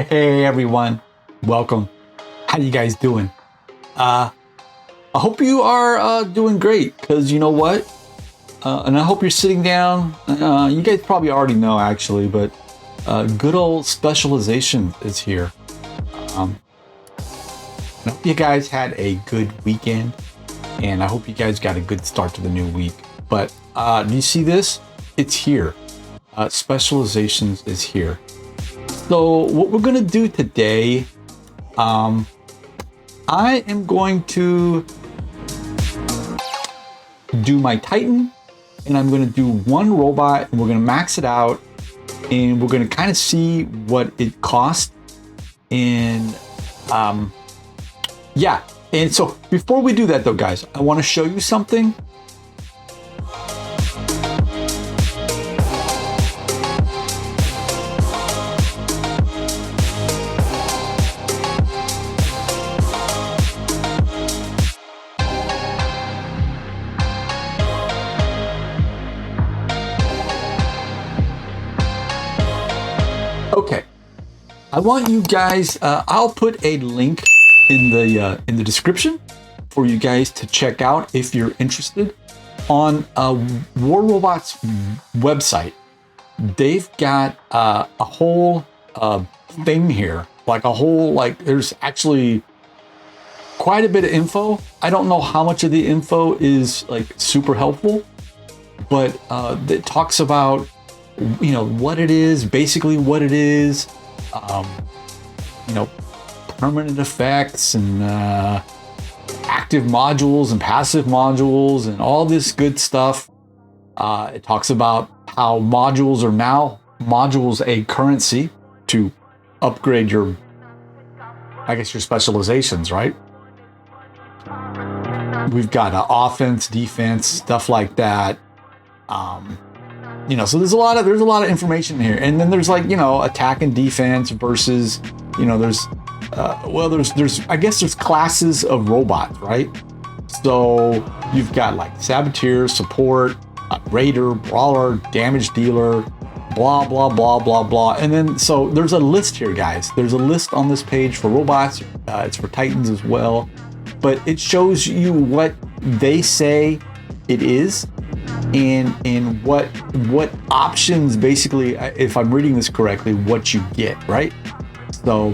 Hey everyone, welcome. How you guys doing? I hope you are doing great, because you know what? And I hope you're sitting down. You guys probably already know actually, but good old Specialization is here. I hope you guys had a good weekend, and I hope you guys got a good start to the new week. But do you see this? It's here. Specializations is here. So what we're gonna do today, I am going to do my Titan, and I'm gonna do one robot, and we're gonna max it out, and we're gonna kind of see what it costs. And yeah, and so before we do that though, guys, I want to show you something. Okay, I want you guys, I'll put a link in the description for you guys to check out if you're interested. On War Robots website, they've got a whole thing here, like a whole, like there's actually quite a bit of info. I don't know how much of the info is like super helpful, but it talks about, you know, what it is, basically what it is, you know, permanent effects and active modules and passive modules and all this good stuff. It talks about how modules are now a currency to upgrade your, I guess, your specializations, right? We've got offense, defense, stuff like that. You know, so there's a lot of information here, and then there's, like, you know, attack and defense versus, you know, there's I guess there's classes of robots, right? So you've got like saboteur, support, raider, brawler, damage dealer, blah blah blah blah blah, and then so there's a list here, guys. There's a list on this page for robots. It's for Titans as well, but it shows you what they say it is. And what options, basically, if I'm reading this correctly, what you get, right? So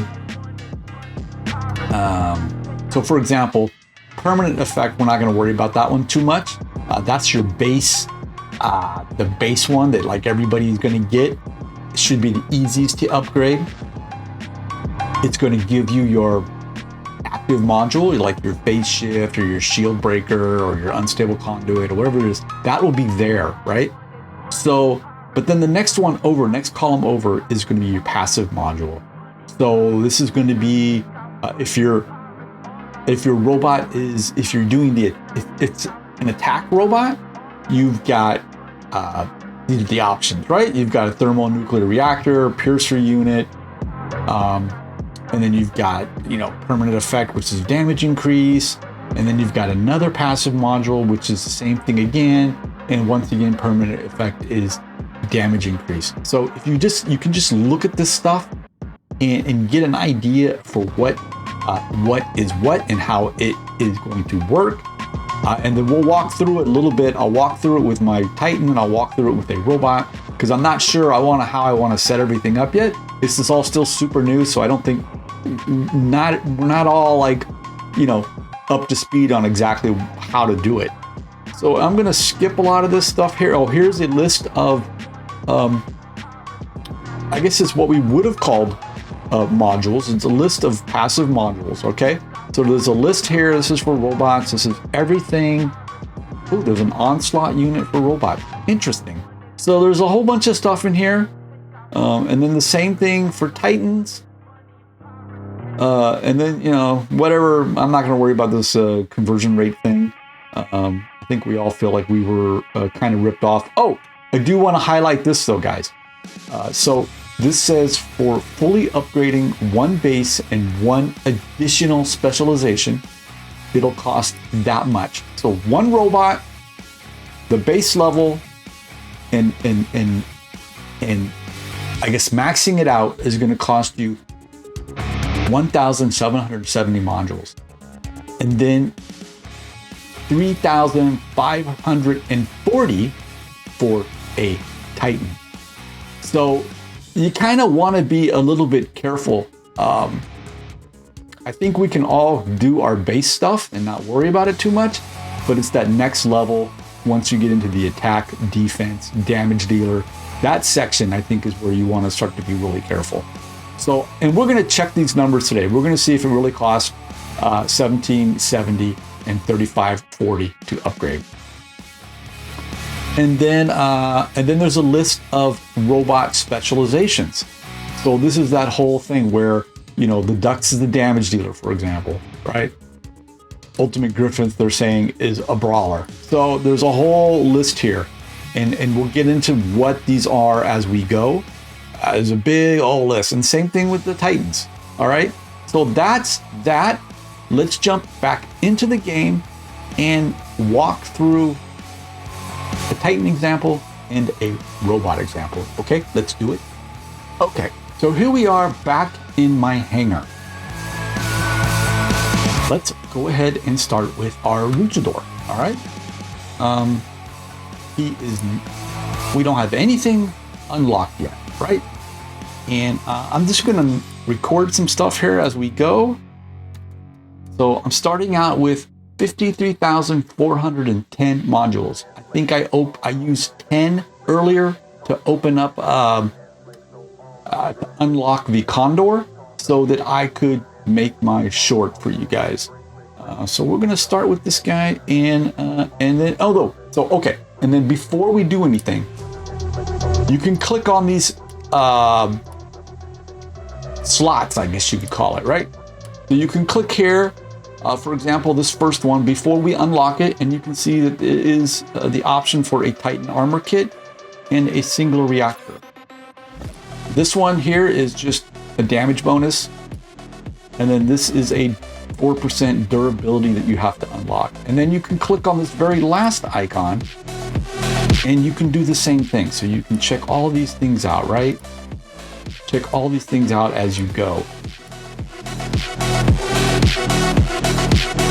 for example, permanent effect, we're not going to worry about that one too much. That's your base, the base one that like everybody's going to get. It should be the easiest to upgrade. It's going to give you your active module, like your phase shift or your shield breaker or your unstable conduit or whatever it is. That will be there, right? So, but then the next one over, next column over, is going to be your passive module. So this is going to be if your robot is, if you're doing if it's an attack robot, you've got the options, right? You've got a thermonuclear reactor, piercer unit, and then you've got, you know, permanent effect, which is damage increase. And then you've got another passive module, which is the same thing again. And once again, permanent effect is damage increase. So if you can just look at this stuff and get an idea for what is what and how it is going to work. And then we'll walk through it a little bit. I'll walk through it with my Titan, and I'll walk through it with a robot, because I'm not sure how I want to set everything up yet. This is all still super new, so I don't think we're not all, like, you know, up to speed on exactly how to do it. So I'm gonna skip a lot of this stuff here. Oh, here's a list of I guess it's what we would have called modules. It's a list of passive modules. Okay, so there's a list here. This is for robots. This is everything. Oh, there's an onslaught unit for robot. Interesting. So there's a whole bunch of stuff in here. And then the same thing for Titans. And then, you know, whatever, I'm not going to worry about this conversion rate thing. I think we all feel like we were kind of ripped off. Oh, I do want to highlight this though, guys. So this says for fully upgrading one base and one additional specialization, it'll cost that much. So one robot, the base level, and I guess maxing it out is going to cost you 1,770 modules. And then 3,540 for a Titan. So you kind of want to be a little bit careful. I think we can all do our base stuff and not worry about it too much, but it's that next level once you get into the attack, defense, damage dealer. That section I think is where you want to start to be really careful. So, and we're going to check these numbers today. We're going to see if it really costs 1770 and 3540 to upgrade. And then there's a list of robot specializations. So this is that whole thing where, you know, the Dux is the damage dealer, for example, right? Ultimate Griffith, they're saying, is a brawler. So there's a whole list here, and we'll get into what these are as we go. There's a big old list, and same thing with the Titans. All right, so that's that. Let's jump back into the game and walk through a Titan example and a robot example. Okay, let's do it. Okay, so here we are back in my hangar. Let's go ahead and start with our luchador. All right, we don't have anything unlocked yet, right? And I'm just gonna record some stuff here as we go. So I'm starting out with 53,410 modules. I think I used 10 earlier to open up to unlock the Condor so that I could make my short for you guys. So we're gonna start with this guy, and then okay. And then before we do anything, you can click on these slots, I guess you could call it, right? So you can click here, for example, this first one before we unlock it, and you can see that it is the option for a Titan armor kit and a single reactor. This one here is just a damage bonus, and then this is a 4% durability that you have to unlock. And then you can click on this very last icon, and you can do the same thing. So you can check all of these things out, right? Check all these things out as you go.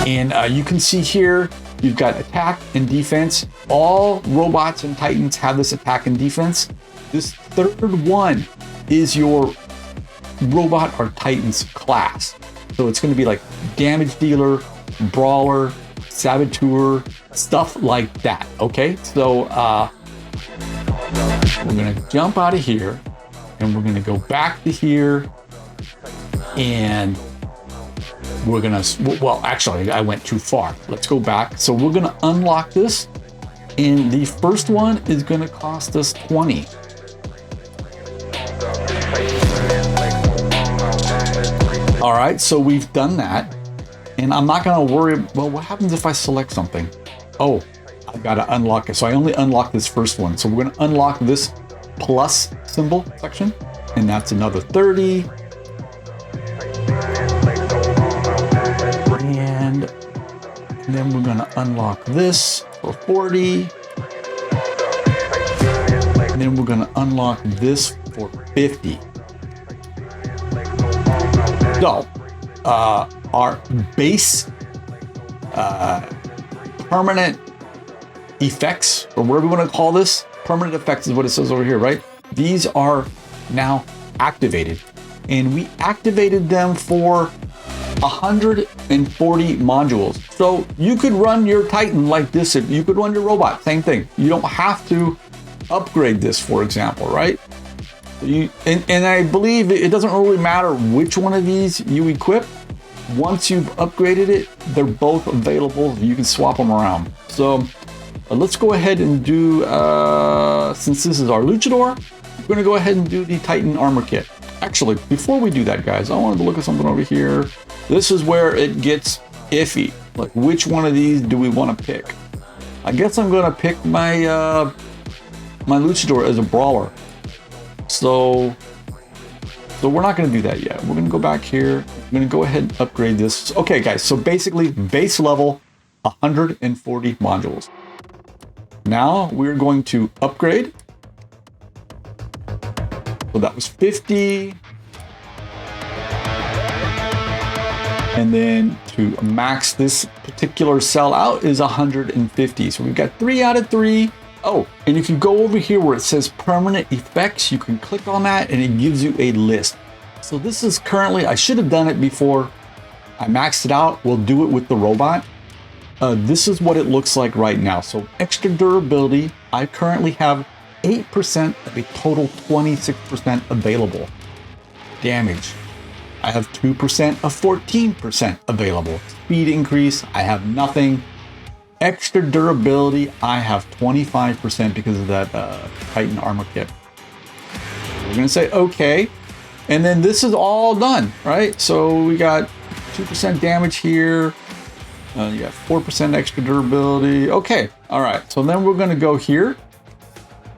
And you can see here, you've got attack and defense. All robots and Titans have this attack and defense. This third one is your robot or Titans class. So it's going to be like damage dealer, brawler, saboteur, stuff like that. Okay, so we're going to jump out of here, and we're going to go back to here, and we're going to, well, actually, I went too far. Let's go back. So we're going to unlock this, and the first one is going to cost us 20. All right, so we've done that, and I'm not going to worry. Well, what happens if I select something? Oh, I've got to unlock it. So I only unlock this first one. So we're going to unlock this plus symbol section, and that's another 30. And then we're going to unlock this for 40. And then we're going to unlock this for 50. So, our base permanent effects, or whatever we want to call this, permanent effects is what it says over here, right? These are now activated, and we activated them for 140 modules. So you could run your Titan like this. You could run your robot, same thing. You don't have to upgrade this, for example, right? And I believe it doesn't really matter which one of these you equip. Once you've upgraded it, they're both available. You can swap them around. So let's go ahead and do, since this is our luchador, we're going to go ahead and do the Titan armor kit. Actually, before we do that, guys, I wanted to look at something over here. This is where it gets iffy. Like, which one of these do we want to pick? I guess I'm going to pick my my luchador as a brawler. So we're not going to do that yet. We're going to go back here. I'm going to go ahead and upgrade this. Okay, guys. So basically, base level, 140 modules. Now we're going to upgrade. So that was 50. And then to max this particular cell out is 150. So we've got 3 out of 3. Oh, and if you go over here where it says permanent effects, you can click on that and it gives you a list. So this is currently, I should have done it before I maxed it out. We'll do it with the robot. This is what it looks like right now. So extra durability, I currently have 8% of a total 26% available. Damage, I have 2% of 14% available. Speed increase, I have nothing. Extra durability, I have 25% because of that Titan armor kit. We're gonna say okay. And then this is all done, right? So we got 2% damage here. You got 4% extra durability. Okay, all right. So then we're gonna go here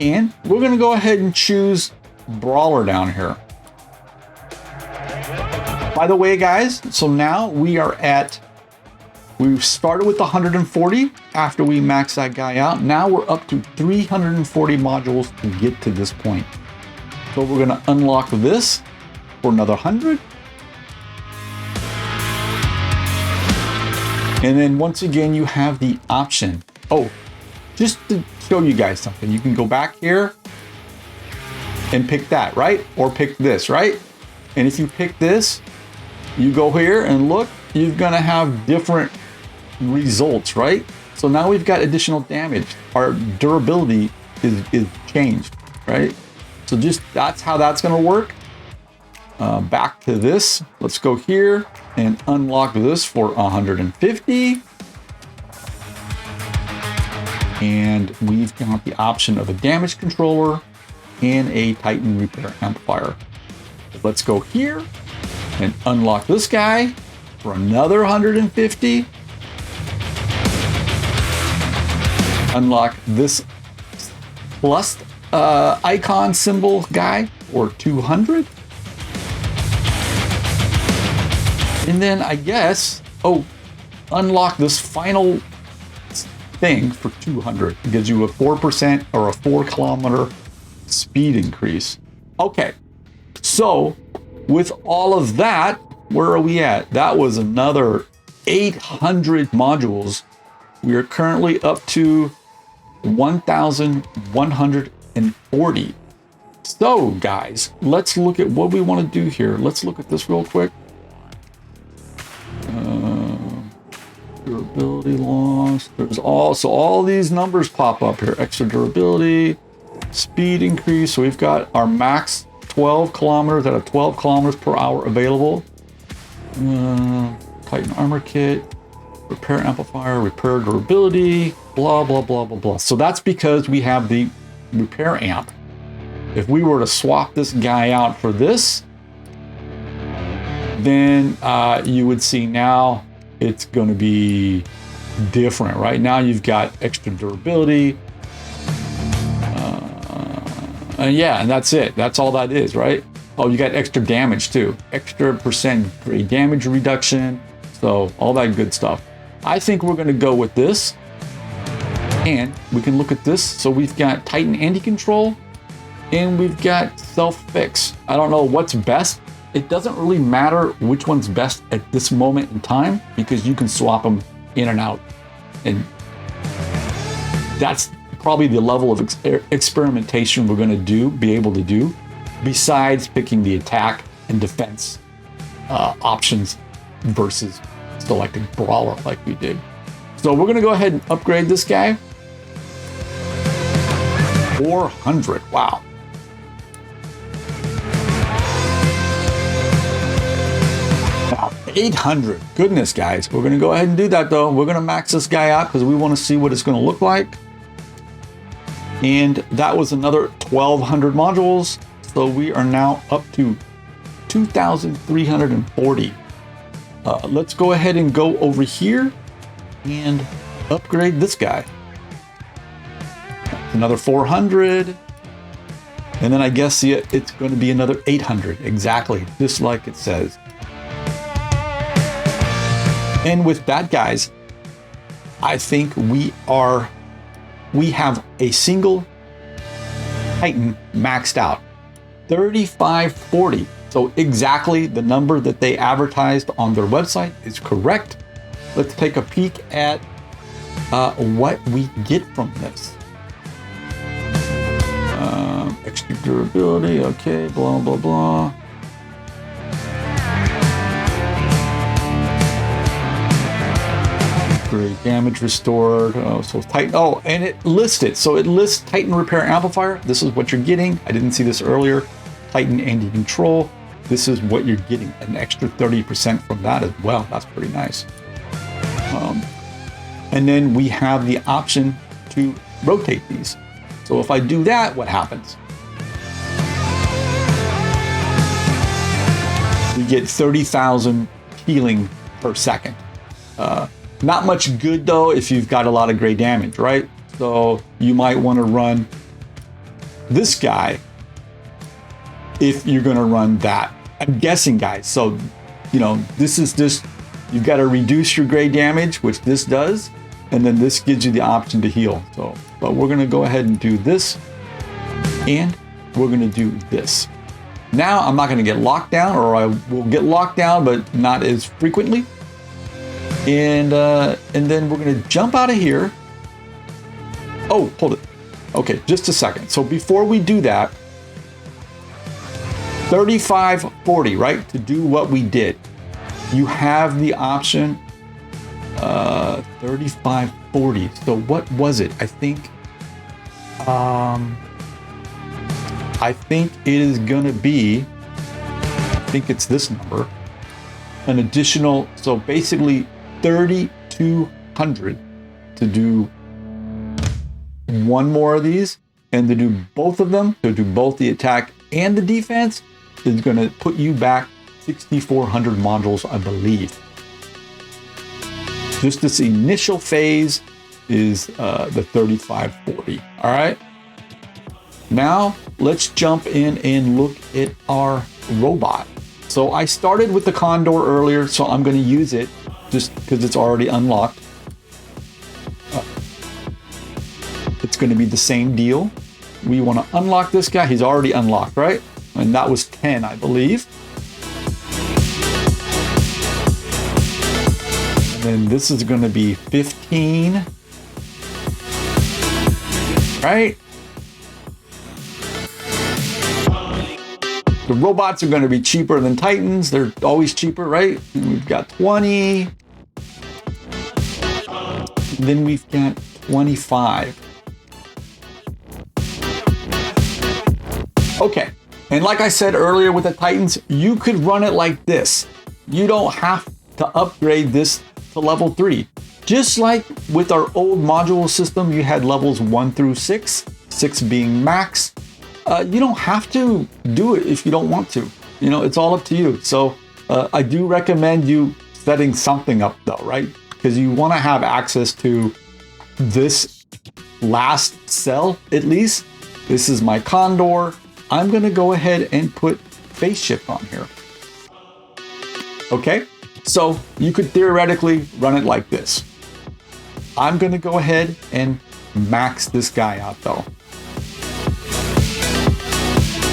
and we're gonna go ahead and choose Brawler down here. By the way, guys, so now we are at, we started with 140 after we maxed that guy out. Now we're up to 340 modules to get to this point. So we're gonna unlock this for another 100. And then once again, you have the option. Oh, just to show you guys something, you can go back here and pick that, right? Or pick this, right? And if you pick this, you go here and look, you're gonna have different results, right? So now we've got additional damage. Our durability is changed, right? So just that's how that's gonna work. Back to this, let's go here and unlock this for 150. And we've got the option of a damage controller and a Titan repair amplifier. Let's go here and unlock this guy for another 150. Unlock this plus icon symbol guy for 200. And then I guess, oh, unlock this final thing for 200. It gives you a 4% or a 4 kilometer speed increase. Okay, so with all of that, where are we at? That was another 800 modules. We are currently up to 1,140. So guys, let's look at what we want to do here. Let's look at this real quick. Durability loss. There's all these numbers pop up here. Extra durability, speed increase. So we've got our max 12 kilometers out of 12 kilometers per hour available. Titan armor kit, repair amplifier, repair durability, blah, blah, blah, blah, blah. So that's because we have the repair amp. If we were to swap this guy out for this, then you would see now it's going to be different. Right now you've got extra durability. And yeah, and that's it. That's all that is, right? Oh, you got extra damage too. Extra percent damage reduction. So all that good stuff. I think we're going to go with this. And we can look at this. So we've got Titan anti-control and we've got self-fix. I don't know what's best. It doesn't really matter which one's best at this moment in time because you can swap them in and out. And that's probably the level of experimentation we're going to be able to do, besides picking the attack and defense options versus selecting Brawler like we did. So we're going to go ahead and upgrade this guy. 400, wow. 800, goodness guys. We're gonna go ahead and do that though. We're gonna max this guy out because we want to see what it's gonna look like. And that was another 1,200 modules. So we are now up to 2,340. Let's go ahead and go over here and upgrade this guy. Another 400. And then I guess it's going to be another 800, exactly, just like it says. And with that, guys, I think we have a single Titan maxed out, 3540. So exactly the number that they advertised on their website is correct. Let's take a peek at what we get from this. Extra durability, okay, blah, blah, blah. Great damage restored. Oh, so Titan. Oh, and it lists it. So it lists Titan repair amplifier. This is what you're getting. I didn't see this earlier. Titan anti-control. This is what you're getting. An extra 30% from that as well. That's pretty nice. And then we have the option to rotate these. So if I do that, what happens? We get 30,000 healing per second. Not much good though if you've got a lot of gray damage, right? So you might want to run this guy if you're going to run that. I'm guessing, guys. So, you know, this is just, you've got to reduce your gray damage, which this does, and then this gives you the option to heal. So, but we're going to go ahead and do this, and we're going to do this. Now I'm not going to get locked down, or I will get locked down, but not as frequently. And then we're going to jump out of here. Oh, hold it. Okay, just a second. So before we do that, 3540, right? To do what we did, you have the option 3540. So what was it? I think it is going to be, I think it's this number, an additional, so basically 3,200 to do one more of these, and to do both of them, to do both the attack and the defense, is going to put you back 6,400 modules, I believe. Just this initial phase is the 3540. All right. Now let's jump in and look at our robot. So I started with the Condor earlier, so I'm going to use it just because it's already unlocked. It's going to be the same deal. We want to unlock this guy. He's already unlocked, right? And that was 10, I believe. And then this is going to be 15. Right? The robots are going to be cheaper than Titans. They're always cheaper, right? And we've got 20. Then we've got 25. Okay. And like I said earlier with the Titans, you could run it like this. You don't have to upgrade this to level 3. Just like with our old module system, you had levels 1 through 6, 6 being max. You don't have to do it if you don't want to. You know, it's all up to you. So I do recommend you setting something up though, right? Because you want to have access to this last cell at least. This is my Condor. I'm going to go ahead and put phase shift on here. Okay, so you could theoretically run it like this. I'm going to go ahead and max this guy out though.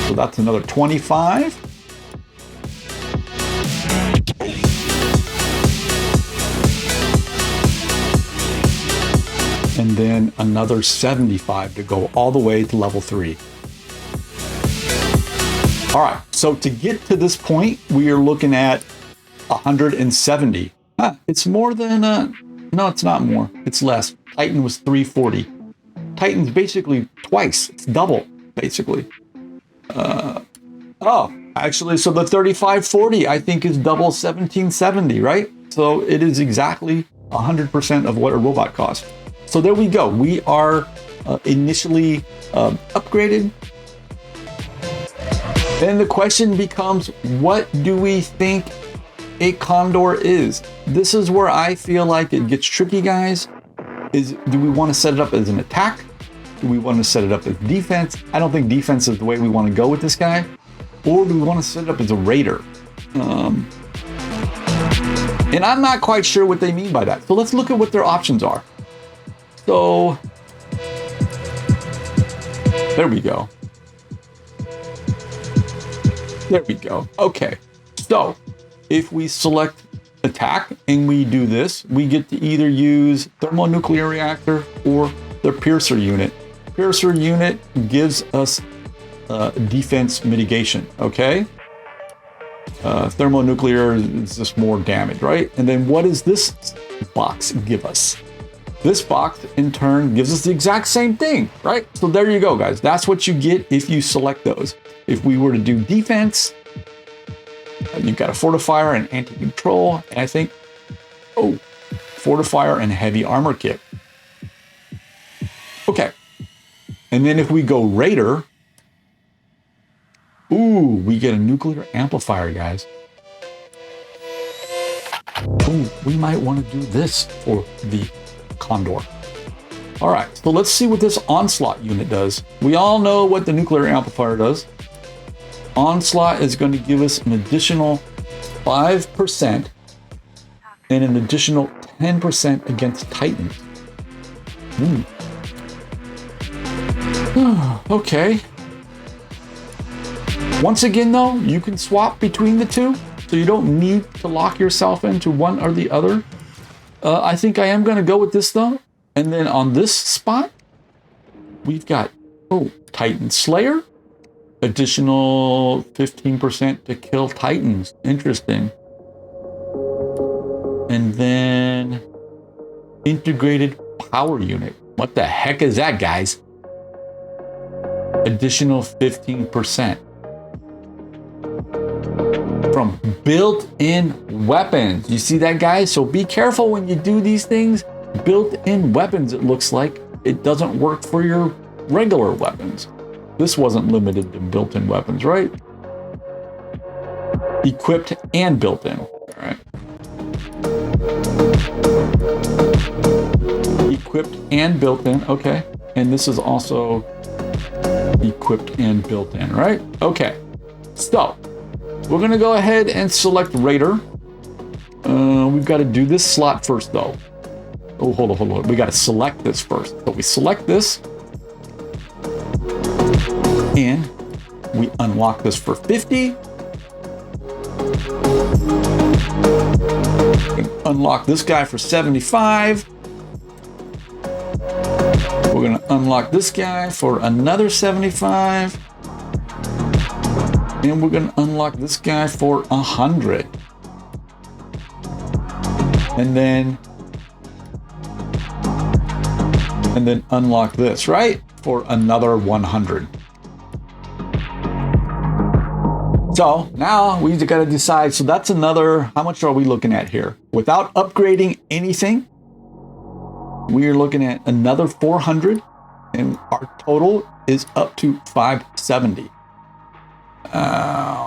So that's another 25. And then another 75 to go all the way to level 3. All right, so to get to this point, we are looking at 170. It's more than, no, it's not more, it's less. Titan was 340. Titan's basically twice, it's double, basically. Oh, actually, so the 3540, I think, is double 1770, right? So it is exactly 100% of what a robot costs. So there we go. We are initially upgraded. Then the question becomes, what do we think a Condor is? This is where I feel like it gets tricky, guys. Do we want to set it up as an attack? Do we want to set it up as defense? I don't think defense is the way we want to go with this guy. Or do we want to set it up as a raider? And I'm not quite sure what they mean by that. So let's look at what their options are. So there we go. There we go. Okay. So if we select attack and we do this, we get to either use thermonuclear reactor or the piercer unit. Piercer unit gives us defense mitigation, okay? Thermonuclear is just more damage, right? And then what does this box give us? This box in turn gives us the exact same thing, right? So there you go, guys. That's what you get if you select those. If we were to do defense, you've got a fortifier and anti-control, and I think, oh, fortifier and heavy armor kit. Okay. And then if we go Raider, ooh, we get a nuclear amplifier, guys. Ooh, we might want to do this for the Condor. All right, so let's see what this Onslaught unit does. We all know what the nuclear amplifier does. Onslaught is going to give us an additional 5% and an additional 10% against Titans. Okay. Once again, though, you can swap between the two, so you don't need to lock yourself into one or the other. I think I am going to go with this, though. And then on this spot, we've got, oh, Titan Slayer. Additional 15% to kill Titans. Interesting. And then integrated power unit. What the heck is that, guys? Additional 15%. From built-in weapons. You see that, guys? So be careful when you do these things. Built-in weapons, it looks like. It doesn't work for your regular weapons. This wasn't limited to built-in weapons, right? Equipped and built-in. All right. Equipped and built-in. Okay. And this is also equipped and built-in, right? Okay. So we're going to go ahead and select Raider. We've got to do this slot first, though. Oh, hold on. We got to select this first. So we select this. And we unlock this for 50. Unlock this guy for 75. We're going to unlock this guy for another 75. And we're going to unlock this guy for 100. And then unlock this, right? For another 100. So now we got to decide. So that's another, how much are we looking at here? Without upgrading anything, we are looking at another 400, and our total is up to 570.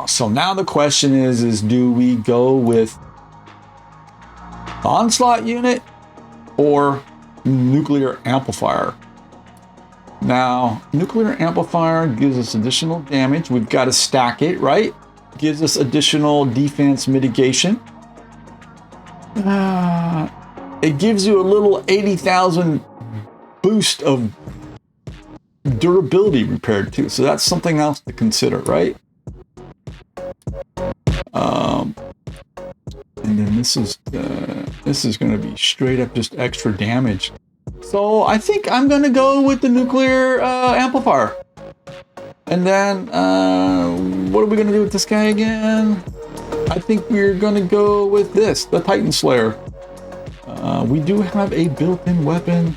So now the question is do we go with Onslaught unit or nuclear amplifier? Now, nuclear amplifier gives us additional damage. We've got to stack it, right? Gives us additional defense mitigation. It gives you a little 80,000 boost of durability repaired too. So that's something else to consider, right? And then this is going to be straight up just extra damage. So I think I'm going to go with the nuclear amplifier. And then what are we going to do with this guy again? I think we're going to go with this, the Titan Slayer. We do have a built-in weapon.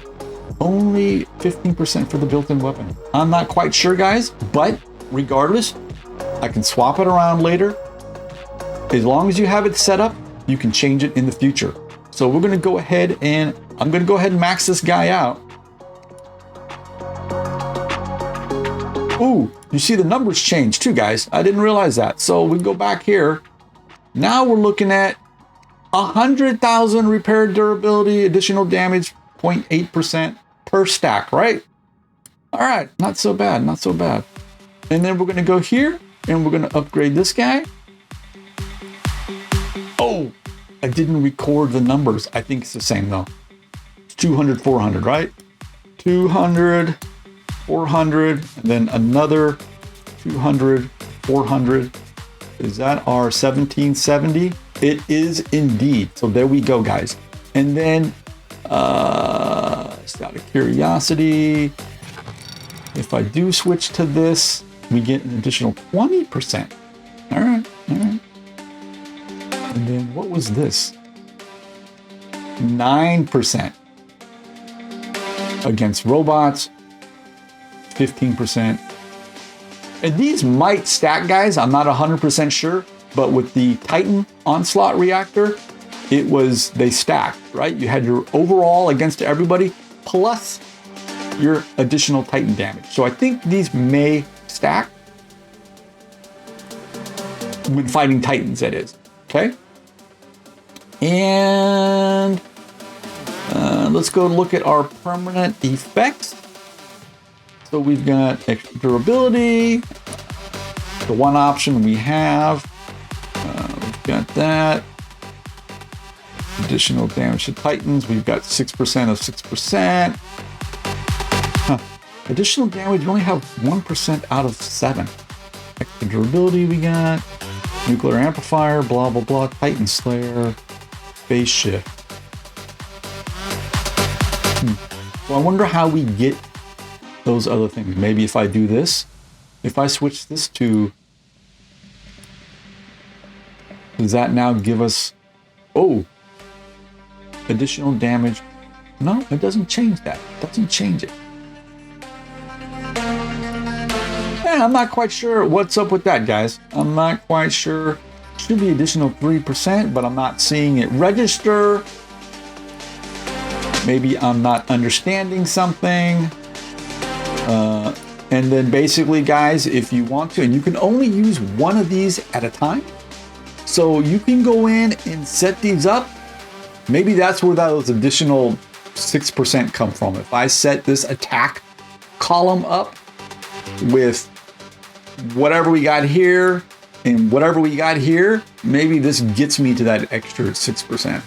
Only 15% for the built-in weapon. I'm not quite sure, guys, but regardless, I can swap it around later. As long as you have it set up, you can change it in the future. So we're going to go ahead and I'm going to go ahead and max this guy out. Ooh, you see the numbers change too, guys. I didn't realize that. So we go back here. Now we're looking at 100,000 repair durability, additional damage, 0.8% per stack, right? All right, not so bad, not so bad. And then we're going to go here and we're going to upgrade this guy. Oh, I didn't record the numbers. I think it's the same though. 200, 400, right? 200, 400, and then another 200, 400. Is that our 1770? It is indeed. So there we go, guys. And then, just out of curiosity, if I do switch to this, we get an additional 20%. All right, all right. And then what was this? 9% against robots, 15%. And these might stack, guys. I'm not 100% sure, but with the Titan onslaught reactor, they stacked, right? You had your overall against everybody plus your additional Titan damage. So I think these may stack when fighting Titans, that is. Okay. And let's go look at our permanent effects. So we've got extra durability. The one option we have, we've got that. Additional damage to Titans. We've got 6% of 6%. Huh. Additional damage, we only have 1% out of 7. Extra durability we got. Nuclear amplifier, blah, blah, blah. Titan Slayer. Phase shift. So I wonder how we get those other things. Maybe if I do this, if I switch this to, does that now give us, additional damage? No, it doesn't change that. It doesn't change it. Yeah, I'm not quite sure what's up with that, guys. I'm not quite sure. Should be additional 3%, but I'm not seeing it register. Maybe I'm not understanding something. And then basically, guys, if you want to, and you can only use one of these at a time. So you can go in and set these up. Maybe that's where those additional 6% come from. If I set this attack column up with whatever we got here and whatever we got here, maybe this gets me to that extra 6%.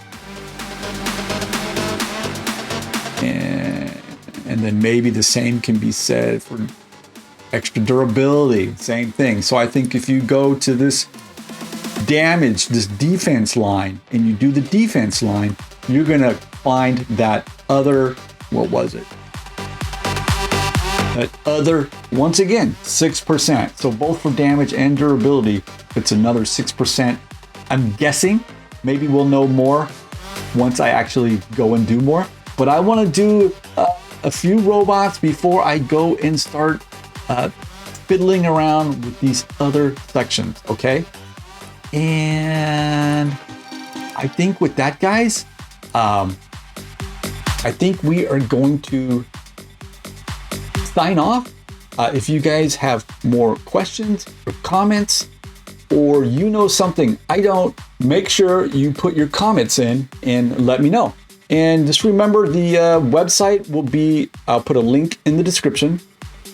And then maybe the same can be said for extra durability, same thing. So I think if you go to this damage, this defense line, and you do the defense line, you're gonna find that other, what was it? That other, once again, 6%. So both for damage and durability, it's another 6%. I'm guessing, maybe we'll know more once I actually go and do more. But I wanna do a few robots before I go and start fiddling around with these other sections, okay? And I think with that, guys, I think we are going to sign off. If you guys have more questions or comments, or you know something I don't, make sure you put your comments in and let me know. And just remember, the website will be, I'll put a link in the description,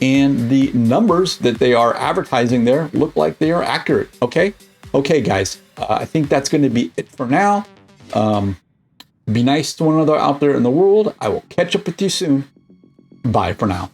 and the numbers that they are advertising there look like they are accurate, okay? Okay, guys, I think that's going to be it for now. Be nice to one another out there in the world. I will catch up with you soon. Bye for now.